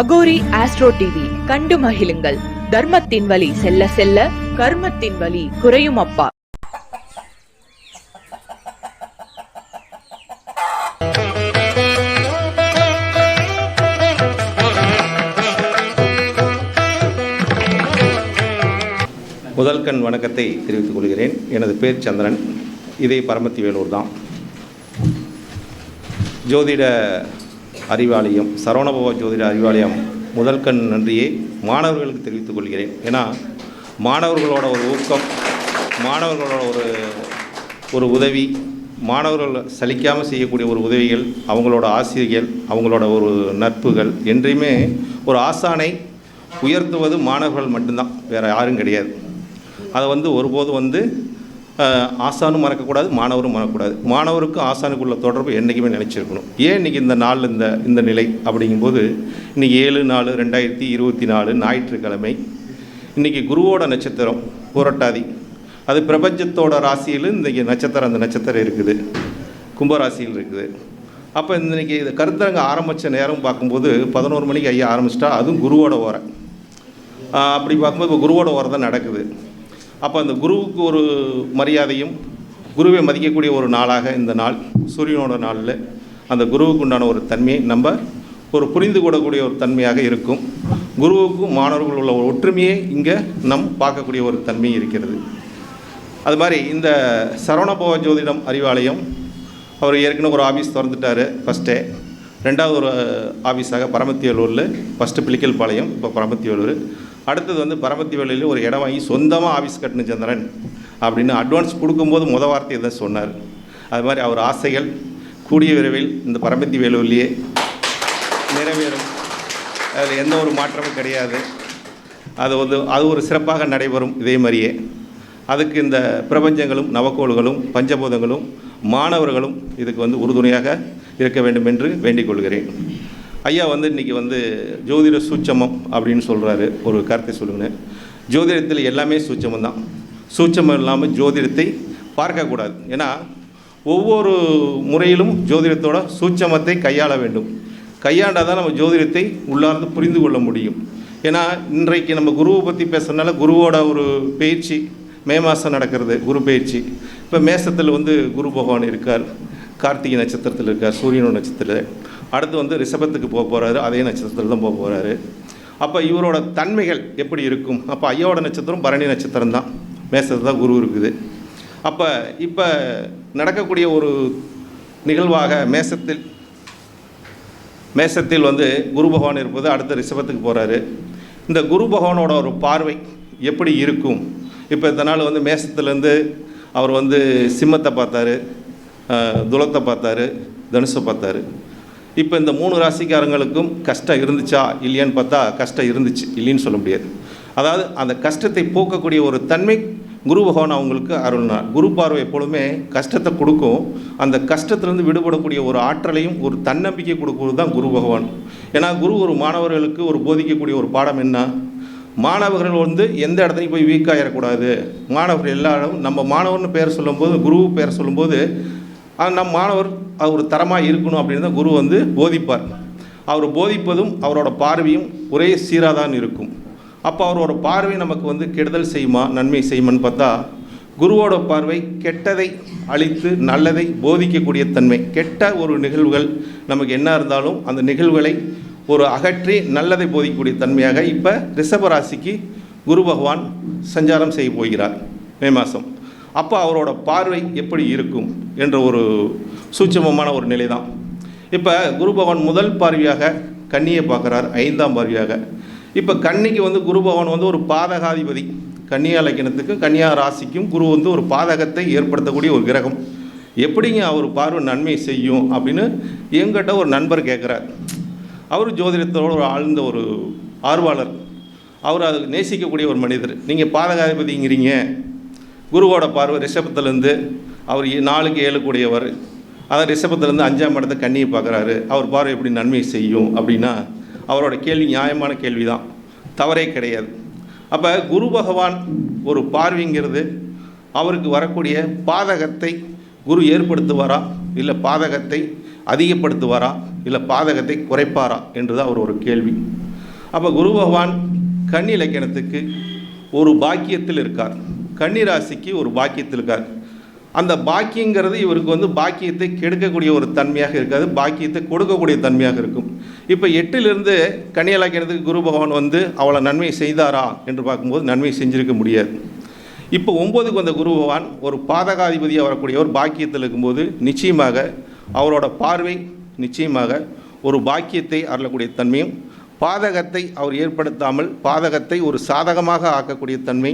Aghori astro TV கண்டு மகிழுங்கள். தர்மத்தின் வழி செல்ல செல்ல கர்மத்தின் வழி குறையும் அப்பா. முதல் கண் வணக்கத்தை தெரிவித்துக் கொள்கிறேன். எனது பேர் சந்திரன். இதே பரமத்தி வேலூர் தான். ஜோதிட அறிவாலயம், சரவணபவ ஜோதிட அறிவாலயம் முதல் கண் நன்றியை மாணவர்களுக்கு தெரிவித்துக் கொள்கிறேன். ஏன்னா மாணவர்களோட ஒரு ஊக்கம், மாணவர்களோட ஒரு உதவி, மாணவர்கள் சலிக்காமல் செய்யக்கூடிய ஒரு உதவிகள், அவங்களோட ஆசிரியர்கள், அவங்களோட ஒரு நட்புகள் என்றையுமே ஒரு ஆசானை உயர்த்துவது மாணவர்கள் மட்டும்தான், வேறு யாரும் கிடையாது. அதை ஒருபோதும் ஆசானும் மறக்கக்கூடாது, மாணவரும் மறக்கக்கூடாது. மாணவருக்கும் ஆசானுக்குள்ள தொடர்பு என்றைக்குமே நினச்சிருக்கணும். ஏன் இன்றைக்கி இந்த நாள் இந்த நிலை அப்படிங்கும்போது, இன்றைக்கி 7/4/2024 ஞாயிற்றுக்கிழமை. இன்றைக்கி குருவோட நட்சத்திரம் புரட்டாதி. அது பிரபஞ்சத்தோட ராசியில் இன்றைக்கி நட்சத்திரம், அந்த நட்சத்திரம் இருக்குது, கும்பராசியில் இருக்குது. அப்போ இன்றைக்கி இந்த கருத்தரங்க ஆரம்பித்த நேரம் பார்க்கும்போது 11 மணிக்கு ஐயா ஆரம்பிச்சிட்டா, அதுவும் குருவோட ஓரை. அப்படி பார்க்கும்போது இப்போ குருவோட ஓரை தான் நடக்குது. அப்போ அந்த குருவுக்கு ஒரு மரியாதையும், குருவை மதிக்கக்கூடிய ஒரு நாளாக இந்த நாள், சூரியனோட நாளில் அந்த குருவுக்கு உண்டான ஒரு தன்மையை நம்ம ஒரு புரிந்து கொள்ளக்கூடிய ஒரு தன்மையாக இருக்கும். குருவுக்கும் மாணவர்கள் உள்ள ஒரு ஒற்றுமையை இங்கே பார்க்கக்கூடிய ஒரு தன்மை இருக்கிறது. அது மாதிரி இந்த சரவணபவ ஜோதிடம் அறிவாலயம், அவர் ஏற்கனவே ஒரு ஆஃபீஸ் திறந்துட்டார் ஃபஸ்ட்டே. ரெண்டாவது ஒரு ஆஃபீஸாக பரமத்தி வேலூரில், ஃபஸ்ட்டு பிளிக்கல் பாளையம், இப்போ பரமத்தி வேலூர். அடுத்தது பரமத்தி வேலூரில் ஒரு இடம் வாங்கி சொந்தமாக ஆஃபீஸ் கட்டணும் சந்திரன் அப்படின்னு அட்வான்ஸ் கொடுக்கும்போது வார்த்தையை தான் சொன்னார். அது மாதிரி அவர் ஆசைகள் கூடிய விரைவில் இந்த பரமத்தி வேலூர்லேயே நிறைவேறும். அதில் எந்த ஒரு மாற்றமும் கிடையாது. அது ஒரு சிறப்பாக நடைபெறும். இதே மாதிரியே அதுக்கு இந்த பிரபஞ்சங்களும் நவக்கோள்களும் பஞ்சபூதங்களும் மாணவர்களும் இதுக்கு உறுதுணையாக இருக்க வேண்டும் என்று வேண்டிக் கொள்கிறேன். ஐயா இன்றைக்கி ஜோதிட சூட்சமம் அப்படின்னு சொல்கிறாரு. ஒரு கருத்தை சொல்லுங்க. ஜோதிடத்தில் எல்லாமே சூட்சமம் தான். சூட்சமம் இல்லாமல் ஜோதிடத்தை பார்க்கக்கூடாது. ஏன்னா ஒவ்வொரு முறையிலும் ஜோதிடத்தோட சூட்சமத்தை கையாள வேண்டும். கையாண்டால் தான் நம்ம ஜோதிடத்தை உள்ளார்ந்து புரிந்து கொள்ள முடியும். ஏன்னா இன்றைக்கு நம்ம குருவை பற்றி பேசுகிறதுனால, குருவோட ஒரு பயிற்சி மே மாதம் நடக்கிறது, குரு பயிற்சி. இப்போ மேசத்தில் குரு பகவான் இருக்கார், கார்த்திகை நட்சத்திரத்தில் இருக்கார், சூரியனோட நட்சத்திரத்தில். அடுத்து ரிஷபத்துக்கு போக போகிறாரு, அதே நட்சத்திரத்தில் தான் போக போகிறாரு. அப்போ இவரோட தன்மைகள் எப்படி இருக்கும்? அப்போ ஐயாவோட நட்சத்திரம் பரணி நட்சத்திரம் தான், மேசத்தில் தான் குரு இருக்குது. அப்போ இப்போ நடக்கக்கூடிய ஒரு நிகழ்வாக மேசத்தில் குரு பகவான் இருப்பது, அடுத்த ரிஷபத்துக்கு போகிறாரு. இந்த குரு பகவானோட ஒரு பார்வை எப்படி இருக்கும்? இப்போ இந்த நாள் மேசத்துலேருந்து அவர் சிம்மத்தை பார்த்தாரு, துலத்தை பார்த்தாரு, தனுசை பார்த்தாரு. இப்போ இந்த 3 ராசிக்காரங்களுக்கும் கஷ்டம் இருந்துச்சா இல்லையான்னு பார்த்தா கஷ்டம் இருந்துச்சு, இல்லைன்னு சொல்ல முடியாது. அதாவது அந்த கஷ்டத்தை போக்கக்கூடிய ஒரு தன்மை குரு பகவான் அவங்களுக்கு அருள்னார். குரு பார்வை எப்பொழுதுமே கஷ்டத்தை கொடுக்கும். அந்த கஷ்டத்திலேருந்து விடுபடக்கூடிய ஒரு ஆற்றலையும் ஒரு தன்னம்பிக்கை கொடுக்குறது தான் குரு பகவான். ஏன்னா குரு ஒரு மாணவர்களுக்கு ஒரு போதிக்கக்கூடிய ஒரு பாடம் என்ன? மாணவர்கள் எந்த இடத்துலையும் போய் வீக்காகிடக்கூடாது. மாணவர்கள் எல்லாரும் நம்ம மாணவர்னு பேர் சொல்லும்போது, குரு பேர் சொல்லும்போது நம் மாணவர் அவர் தரமாக இருக்கணும் அப்படின்னு தான் குரு போதிப்பார். அவர் போதிப்பதும் அவரோட பார்வையும் ஒரே சீராக தான் இருக்கும். அப்போ அவரோட பார்வை நமக்கு கெடுதல் செய்யுமா நன்மை செய்யுமான்னு பார்த்தா, குருவோட பார்வை கெட்டதை அழித்து நல்லதை போதிக்கக்கூடிய தன்மை. கெட்ட ஒரு நிகழ்வுகள் நமக்கு என்ன இருந்தாலும் அந்த நிகழ்வுகளை ஒரு அகற்றி நல்லதை போதிக்கக்கூடிய தன்மையாக இப்போ ரிஷபராசிக்கு குரு பகவான் சஞ்சாரம் செய்ய போகிறார் மே மாதம். அப்போ அவரோட பார்வை எப்படி இருக்கும் என்ற ஒரு சூட்சமமான ஒரு நிலை தான். இப்போ குரு பகவான் முதல் பார்வையாக கன்னியை பார்க்குறார், 5ஆம் பார்வையாக. இப்போ கன்னிக்கு குரு பகவான் ஒரு பாதகாதிபதி. கன்னியா லக்னத்துக்கும் கன்னியா ராசிக்கும் குரு ஒரு பாதகத்தை ஏற்படுத்தக்கூடிய ஒரு கிரகம். எப்படிங்க அவர் பார்வை நன்மை செய்யும் அப்படின்னு எங்கிட்ட ஒரு நண்பர் கேட்குறார். அவர் ஜோதிடத்தோட ஒரு ஆழ்ந்த ஒரு ஆர்வலர். அவர் அதை நேசிக்கக்கூடிய ஒரு மனிதர். நீங்கள் பாதகாதிபதிங்கிறீங்க, குருவோட பார்வை ரிஷபத்துலேருந்து அவர் 4க்கு 7 கூடியவர். அதான் ரிஷபத்துலேருந்து 5ஆம் இடத்தை கன்னியை பார்க்குறாரு. அவர் பார்வை எப்படி நன்மை செய்யும் அப்படின்னா, அவரோட கேள்வி நியாயமான கேள்வி தான், தவறே கிடையாது. அப்போ குரு பகவான் ஒரு பார்வைங்கிறது அவருக்கு வரக்கூடிய பாதகத்தை குரு ஏற்படுத்துவாரா, இல்லை பாதகத்தை அதிகப்படுத்துவாரா, இல்லை பாதகத்தை குறைப்பாரா என்றுதான் அவர் ஒரு கேள்வி. அப்போ குரு பகவான் கன்னி இலக்கணத்துக்கு ஒரு பாக்கியத்தில் இருக்கார், கன்னி ராசிக்கு ஒரு பாக்கியத்தில் இருக்கார். அந்த பாக்கியங்கிறது இவருக்கு வந்து பாக்கியத்தை கெடுக்கக்கூடிய ஒரு தன்மையாக இருக்காது, பாக்கியத்தை கொடுக்கக்கூடிய தன்மையாக இருக்கும். இப்போ 8லிருந்து கன்னி இலக்கணத்துக்கு குரு பகவான் வந்து அவளை நன்மை செய்தாரா என்று பார்க்கும்போது நன்மை செஞ்சிருக்க முடியாது. இப்போ 9க்கு வந்த குரு பகவான் ஒரு பாதகாதிபதியாக வரக்கூடிய ஒரு பாக்கியத்தில் இருக்கும்போது நிச்சயமாக அவரோட பார்வை நிச்சயமாக ஒரு பாக்கியத்தை அருளக்கூடிய தன்மையும், பாதகத்தை அவர் ஏற்படுத்தாமல் பாதகத்தை ஒரு சாதகமாக ஆக்கக்கூடிய தன்மை,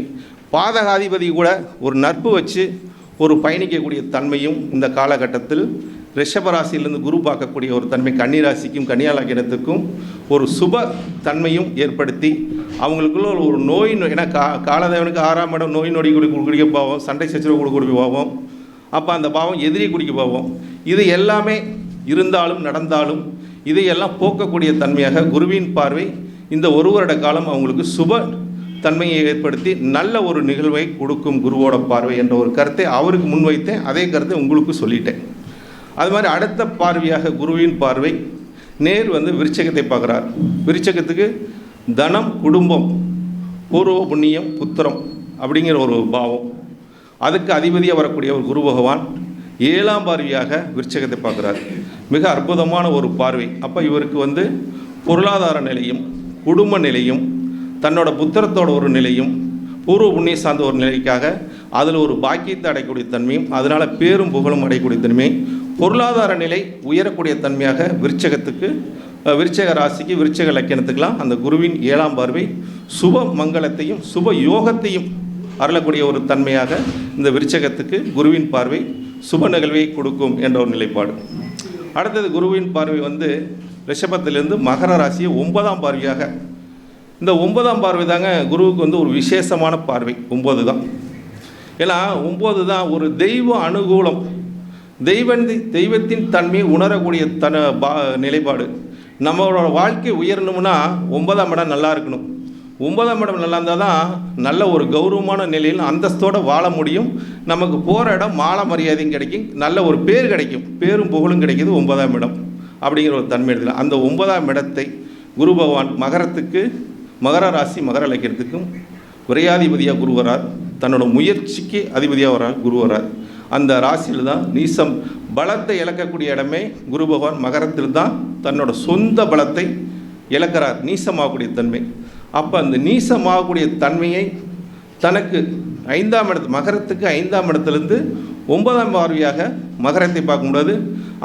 பாதகாதிபதி கூட ஒரு நட்பு வச்சு ஒரு பயணிக்கக்கூடிய தன்மையும் இந்த காலகட்டத்தில் ரிஷபராசியிலிருந்து குரு பார்க்கக்கூடிய ஒரு தன்மை கன்னிராசிக்கும் கன்னியாலக்கணத்துக்கும் ஒரு சுப தன்மையும் ஏற்படுத்தி அவங்களுக்குள்ள ஒரு நோய் ஏன்னா காலதேவனுக்கு 6ஆம் இடம் நோய் நொடி குடிக்க போவோம், சண்டை சச்சரவு குடிக்க போவோம். அப்போ அந்த பாவம் எதிரி குடிக்க போவோம். இது எல்லாமே இருந்தாலும் நடந்தாலும் இதையெல்லாம் போக்கக்கூடிய தன்மையாக குருவின் பார்வை இந்த ஒரு வருட காலம் அவங்களுக்கு சுப தன்மையை ஏற்படுத்தி நல்ல ஒரு நிகழ்வை கொடுக்கும் குருவோட பார்வை என்ற ஒரு கருத்தை அவருக்கு முன்வைத்தேன். அதே கருத்தை உங்களுக்கு சொல்லிட்டேன். அது மாதிரி அடுத்த பார்வையாக குருவின் பார்வை நேர் வந்து விருச்சகத்தை பார்க்குறார். விருச்சகத்துக்கு தனம், குடும்பம், பூர்வ புண்ணியம், புத்திரம் அப்படிங்கிற ஒரு பாவம், அதுக்கு அதிபதியாக வரக்கூடிய ஒரு குரு பகவான் 7ஆம் பார்வையாக விருச்சகத்தை பார்க்குறார். மிக அற்புதமான ஒரு பார்வை. அப்போ இவருக்கு வந்து பொருளாதார நிலையும் குடும்ப நிலையும் தன்னோட புத்திரத்தோட ஒரு நிலையும் பூர்வ புண்ணிய சார்ந்த ஒரு நிலைக்காக அதில் ஒரு பாக்கியத்தை அடையக்கூடிய தன்மையும் அதனால் பேரும் புகழும் அடையக்கூடிய தன்மையும் பொருளாதார நிலை உயரக்கூடிய தன்மையாக விருச்சகத்துக்கு விருச்சக ராசிக்கு விருச்சக லக்கணத்துக்கெல்லாம் அந்த குருவின் 7ஆம் பார்வை சுப மங்களத்தையும் சுப யோகத்தையும் அருளக்கூடிய ஒரு தன்மையாக இந்த விருச்சகத்துக்கு குருவின் பார்வை சுப நிகழ்வை கொடுக்கும் என்ற ஒரு நிலைப்பாடு. அடுத்தது குருவின் பார்வை வந்து ரிஷபத்திலிருந்து மகர ராசியை 9ஆம் பார்வையாக, இந்த 9ஆம் பார்வை தாங்க குருவுக்கு வந்து ஒரு விசேஷமான பார்வை. 9 தான். ஏன்னா 9 தான் ஒரு தெய்வ அனுகூலம், தெய்வத்தின் தன்மையை உணரக்கூடிய நிலைப்பாடு. நம்மளோட வாழ்க்கை உயரணும்னா 9ஆம் இடம் நல்லா இருக்கணும். 9ஆம் இடம் நல்லா இருந்தால் தான் நல்ல ஒரு கௌரவமான நிலையில் அந்தஸ்தோடு வாழ முடியும். நமக்கு போகிற இடம் மால மரியாதையும் கிடைக்கும், நல்ல ஒரு பேர் கிடைக்கும், பேரும் புகழும் கிடைக்கிது 9ஆம் இடம் அப்படிங்கிற ஒரு தன்மை எடுத்துல. அந்த 9ஆம் இடத்தை குரு பகவான் மகரத்துக்கு மகர ராசி மகர லக்கணத்துக்கும் விரையாதிபதியாக குரு வரார், தன்னோட முயற்சிக்கு அதிபதியாக வரார் குரு வரார். அந்த ராசியில் தான் நீசம் பலத்தை இழக்கக்கூடிய இடமே குரு பகவான் மகரத்தில் தான் தன்னோட சொந்த பலத்தை இழக்கிறார், நீசமாகக்கூடிய தன்மை. அப்போ அந்த நீசமாகக்கூடிய தன்மையை தனக்கு 5ஆம் இடத்து மகரத்துக்கு 5ஆம் இடத்துலேருந்து 9ஆம் பார்வையாக மகரத்தை பார்க்கும்போது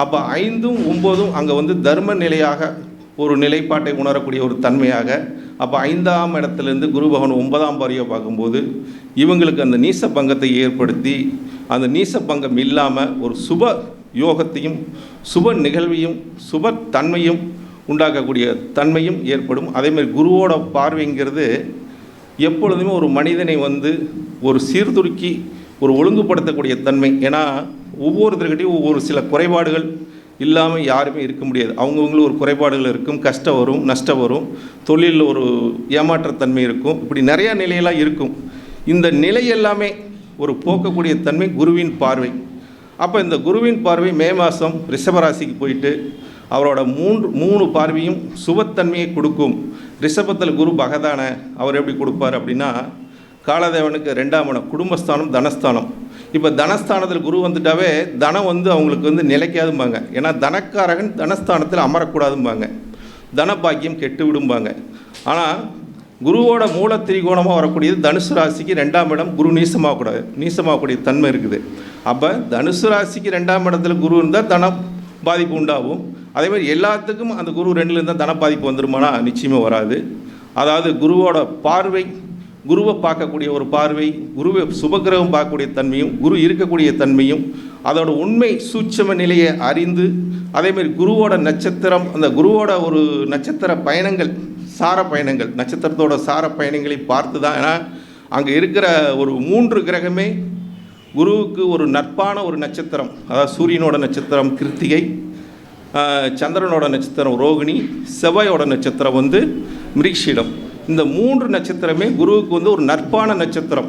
அப்போ 5ம் 9ம் அங்கே வந்து தர்ம நிலையாக ஒரு நிலைப்பாட்டை உணரக்கூடிய ஒரு தன்மையாக, அப்போ 5ஆம் இடத்துலேருந்து குரு பகவான் 9ஆம் பார்வையாக பார்க்கும்போது இவங்களுக்கு அந்த நீச பங்கத்தை ஏற்படுத்தி அந்த நீச பங்கம் இல்லாமல் ஒரு சுப யோகத்தையும் சுப நிகழ்வையும் சுப தன்மையும் உண்டாக்கக்கூடிய தன்மையும் ஏற்படும். அதேமாதிரி குருவோட பார்வைங்கிறது எப்பொழுதுமே ஒரு மனிதனை வந்து ஒரு சீர்துருக்கி ஒரு ஒழுங்குபடுத்தக்கூடிய தன்மை. ஏன்னா ஒவ்வொருத்தர்கிட்டையும் ஒவ்வொரு சில குறைபாடுகள் இல்லாமல் யாருமே இருக்க முடியாது. அவங்கவுங்களும் ஒரு குறைபாடுகள் இருக்கும், கஷ்டம் வரும், நஷ்டம் வரும், தொழிலில் ஒரு ஏமாற்றத்தன்மை இருக்கும், இப்படி நிறையா நிலையெல்லாம் இருக்கும். இந்த நிலை எல்லாமே ஒரு போக்கக்கூடிய தன்மை குருவின் பார்வை. அப்போ இந்த குருவின் பார்வை மே மாதம் ரிஷபராசிக்கு போயிட்டு அவரோட மூணு பார்வையும் சுபத்தன்மையை கொடுக்கும். ரிஷபத்தில் குரு பகதான அவர் எப்படி கொடுப்பார் அப்படின்னா, காலதேவனுக்கு 2ஆம் இடம் குடும்பஸ்தானம் தனஸ்தானம். இப்போ தனஸ்தானத்தில் குரு வந்துட்டாவே தனம் வந்து அவங்களுக்கு வந்து நிலைக்காதும்பாங்க. ஏன்னா தனக்காரகன் தனஸ்தானத்தில் அமரக்கூடாதும்பாங்க, தனபாக்கியம் கெட்டு விடும்பாங்க. ஆனால் குருவோட மூல திரிகோணமாக வரக்கூடியது தனுசு ராசிக்கு 2ஆம் இடம் குரு நீசமாகக்கூடாது, நீசமாகக்கூடிய தன்மை இருக்குது. அப்போ தனுசு ராசிக்கு 2ஆம் இடத்துல குரு இருந்தால் தனம் பாதிப்பு உண்டாகும். அதேமாதிரி எல்லாத்துக்கும் அந்த குரு 2ல் இருந்தால் தன பாதிப்பு வந்துருமானா நிச்சயமாக வராது. அதாவது குருவோட பார்வை, குருவை பார்க்கக்கூடிய ஒரு பார்வை, குருவை சுபகிரகம் பார்க்கக்கூடிய தன்மையும் குரு இருக்கக்கூடிய தன்மையும் அதோட உண்மை சூட்சம நிலையை அறிந்து, அதேமாதிரி குருவோட நட்சத்திரம், அந்த குருவோட ஒரு நட்சத்திர பயணங்கள், சார பயணங்கள், நட்சத்திரத்தோட சார பயணங்களை பார்த்து தான். ஏன்னா அங்கே இருக்கிற ஒரு 3 கிரகமே குருவுக்கு ஒரு நட்பான ஒரு நட்சத்திரம். அதாவது சூரியனோட நட்சத்திரம் கிருத்திகை, சந்திரனோட நட்சத்திரம் ரோகிணி, செவ்வாயோட நட்சத்திரம் வந்து மிருகஷீடம். இந்த 3 நட்சத்திரமே குருவுக்கு வந்து ஒரு நட்பான நட்சத்திரம்.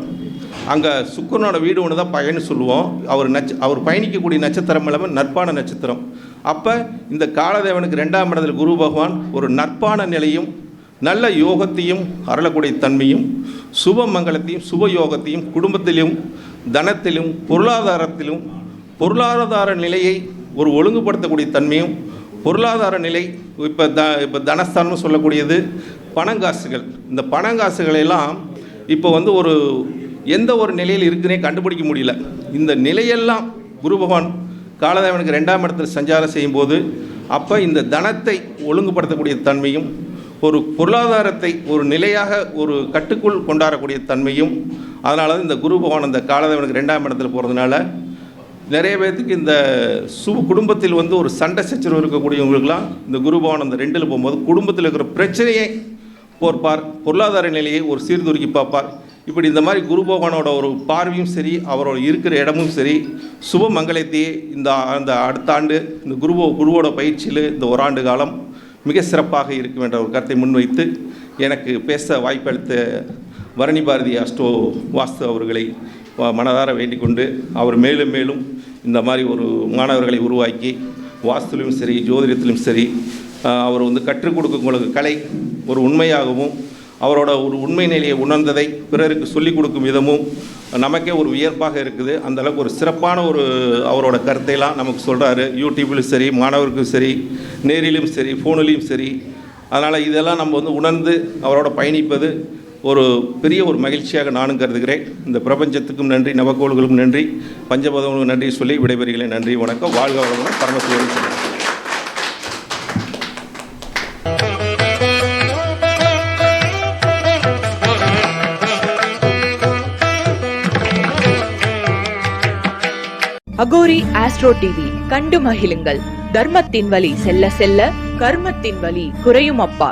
அங்கே சுக்கிரனோட வீடு ஒன்று தான் பயன்னு சொல்லுவோம். அவர் பயணிக்கக்கூடிய நட்சத்திரம் எல்லாமே நட்பான நட்சத்திரம். அப்போ இந்த காலதேவனுக்கு 2ஆம் இடத்துல குரு பகவான் ஒரு நட்பான நிலையும் நல்ல யோகத்தையும் அருளக்கூடிய தன்மையும் சுப மங்களத்தையும் சுப யோகத்தையும் குடும்பத்திலும் தனத்திலும் பொருளாதாரத்திலும் பொருளாதார நிலையை ஒரு ஒழுங்குபடுத்தக்கூடிய தன்மையும் பொருளாதார நிலை இப்போ தனஸ்தானம்னு சொல்லக்கூடியது பணங்காசுகள். இந்த பணங்காசுகளெல்லாம் இப்போ ஒரு எந்த ஒரு நிலையில் இருக்குன்னே கண்டுபிடிக்க முடியல. இந்த நிலையெல்லாம் குரு பகவான் காலதேவனுக்கு 2ஆம் இடத்தில் சஞ்சாரம் செய்யும்போது அப்போ இந்த தனத்தை ஒழுங்குபடுத்தக்கூடிய தன்மையும் ஒரு பொருளாதாரத்தை ஒரு நிலையாக ஒரு கட்டுக்குள் கொண்டாடக்கூடிய தன்மையும், அதனால தான் இந்த குரு பகவான் அந்த காலதேவனுக்கு 2ஆம் இடத்தில் போகிறதுனால நிறைய பேர்த்துக்கு இந்த குடும்பத்தில் ஒரு சண்டை சச்சரவு இருக்கக்கூடியவங்களுக்கெல்லாம் இந்த குரு பகவான் அந்த 2ல் போகும்போது குடும்பத்தில் இருக்கிற பிரச்சனையை போர்ப்பார், பொருளாதார நிலையை ஒரு சீர்தூக்கி பார்ப்பார். இப்படி இந்த மாதிரி குரு பகவானோட ஒரு பார்வையும் சரி, அவரோட இருக்கிற இடமும் சரி, சுப மங்களத்தையே அந்த அடுத்த ஆண்டு இந்த குருவோட பயிற்சியில் இந்த ஓராண்டு காலம் மிக சிறப்பாக இருக்கும் என்ற ஒரு கருத்தை முன்வைத்து எனக்கு பேச வாய்ப்பளித்த பரணி பாரதி அஸ்ட்ரோ வாஸ்து அவர்களை மனதார வேண்டிக் கொண்டு, அவர் மேலும் மேலும் இந்த மாதிரி ஒரு மாணவர்களை உருவாக்கி வாஸ்துலையும் சரி ஜோதிடத்திலும் சரி அவர் கற்றுக் கொடுக்கும் உங்களுக்கு கலை ஒரு உண்மையாகவும் அவரோட ஒரு உண்மை நிலையை உணர்ந்ததை பிறருக்கு சொல்லிக் கொடுக்கும் விதமும் நமக்கே ஒரு வியப்பாக இருக்குது. அந்தளவுக்கு ஒரு சிறப்பான ஒரு அவரோட கருத்தையெல்லாம் நமக்கு சொல்கிறாரு. யூடியூப்லையும் சரி, மாணவருக்கும் சரி, நேரிலும் சரி, ஃபோனிலையும் சரி. அதனால் இதெல்லாம் நம்ம உணர்ந்து அவரோட பயணிப்பது ஒரு பெரிய ஒரு மகிழ்ச்சியாக நானும் கருதுகிறேன். இந்த பிரபஞ்சத்துக்கும் நன்றி, நவக்கோள்களுக்கும் நன்றி, பஞ்சபதங்களுக்கும் நன்றி சொல்லி விடைபெறுகிறேன். நன்றி, வணக்கம். வாழ்க வளமுடன். பரமசிவன் சொல்கிறேன். அகோரி ஆஸ்ட்ரோ டிவி கண்டு மகிழுங்கள். தர்மத்தின் வழி செல்ல செல்ல கர்மத்தின் வழி குறையும் அப்பா.